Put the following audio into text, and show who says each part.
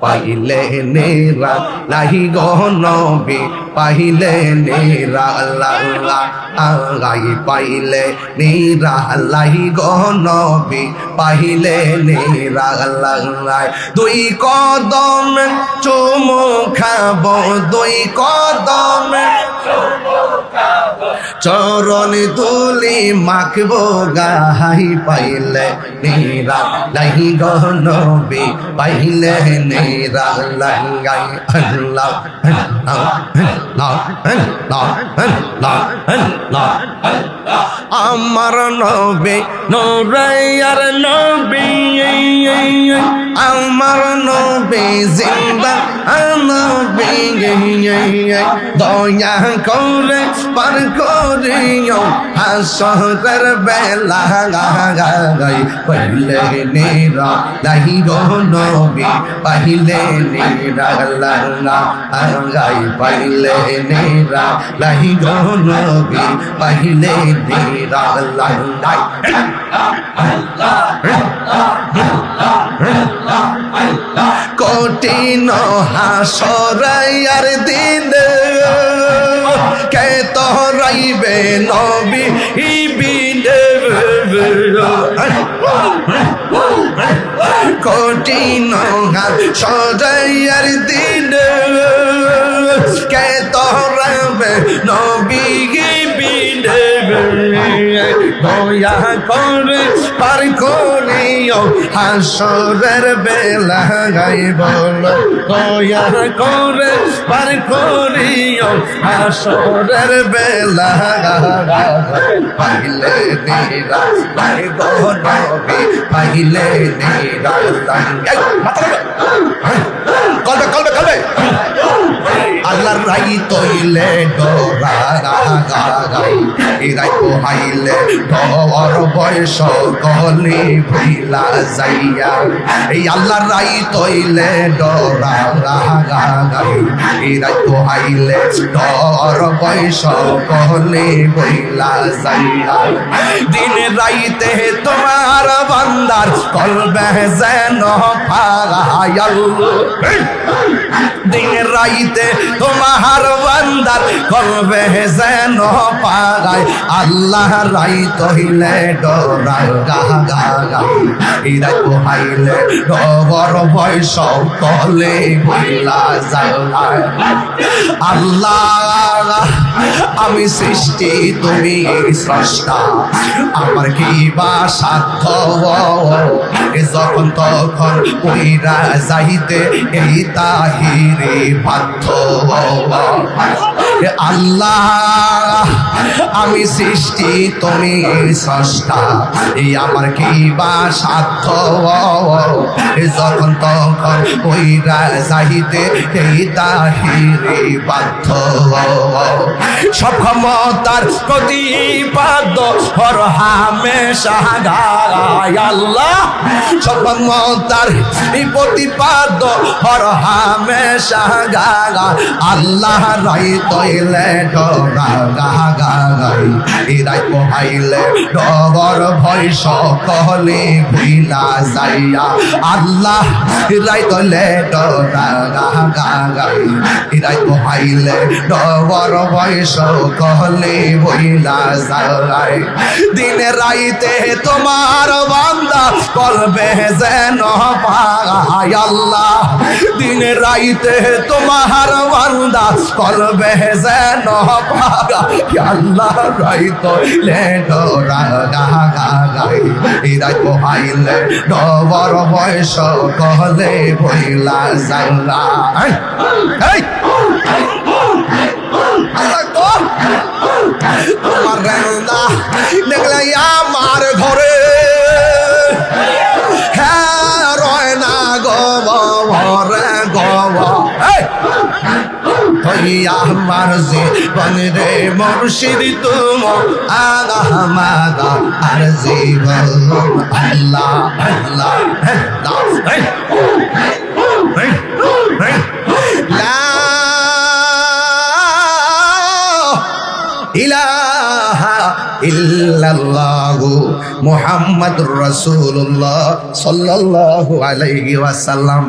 Speaker 1: পাইলে নেরা লাহি গো নবী পাইলে নেরা আগাই পাইলে নেরা লাহি গো নবী পাইলে নেরা দুই কদম চুমু খাবো দুই কদম চরণ তুলি মাখবো গাহাই পাইলে নেরা লাহি গো নবী পাইলে নেরা লাগাই আল্লাহ আমার নবী নূরায়ার নবী আমার নবী জিন্দা নবী দয়া করে পার করিও হাসরের বেলা পাইলে নেরা লাহি গো নবী পাইলে নেরা লাগাই পাইলে নেরা লাহি গো নবী পাইলে নেরা লাগাই কঠিন হাসরের দিন কে তোরাইবে নবী বিনে কঠিন হাসরের দিন কে তোরাইবে নবী বিনে দয়া করে পার করিও হাসরের বেলা গাই বলো দয়া করে পার করিও হাসরের বেলা পাইলে নেরা লাহি গো নবী পাইলে নেরা কলবে কলবে কলবে আল্লাহর রাই তৈলে ডোরা গাই ইরাই পোহাইলে ডর বয়স গলি ভুইলা যাইয়া এই আল্লাহর রাই তৈলে ডোরা গাই ইরাই পোহাইলে ডর বয়স গলি ভুইলা যাইয়া দিন রাইতে তোমার বান্দার কলবে যেন পাগায়াল দিন রাইতে তোমার বান্দার কলবে যেন পাগায় আল্লাহ রাই তহিলে ডরা গাই ইরাই পোহাইলে ডবর বয়স কলে ভুইলা যায় আল্লাহ আমি সৃষ্টি তুমি স্রষ্টা আমার কি বা সাধ্য যখন তখন কইরা যাইতে এই তাহিরে বাধ্য আল্লাহ আমি সৃষ্টি তুমি স্রষ্টা এই আমার কি বা সাধ্য যখন তখন কইরা যাইতে এই তাহিরে বাধ্য সব ক্ষমতার প্রতিপাদ্য হর হামেশা গায় আল্লাহ সব ক্ষমতার প্রতিপাদ্য হর হামেশা গায় আল্লাহ রাই তৈলে ডরা গাই ইরাই পোহাইলে ডবর ভয় সকলে ভুইলা যাইয়া আল্লাহ রাই তৈলে ডরা গাই ইরাই পোহাইলে ডবর ভয় সকলে ভুইলা যায় দিন রাইতে তোমার বান্দা কলবে যেন পাগায় আল্লাহ দিন রাইতে তোমার বান্দা কলবে যেন পাগায় আল্লাহ রাইত ডরা গাই ইরাই পোহাইলে ডবর বয়স কহলে ভইলা যাল্লা তোমার রেন্দা দেখলে আমার ঘরে হ্যাঁ রয় না গরে আমার জীবন রে মুর্শিদ তুম আহমদ আর জীবন আল্লাহ আল্লাহ ইলাহা ইল্লাল্লাহু মুহাম্মাদুর রাসূলুল্লাহ সাল্লাল্লাহু আলাইহি ওয়াসাল্লাম।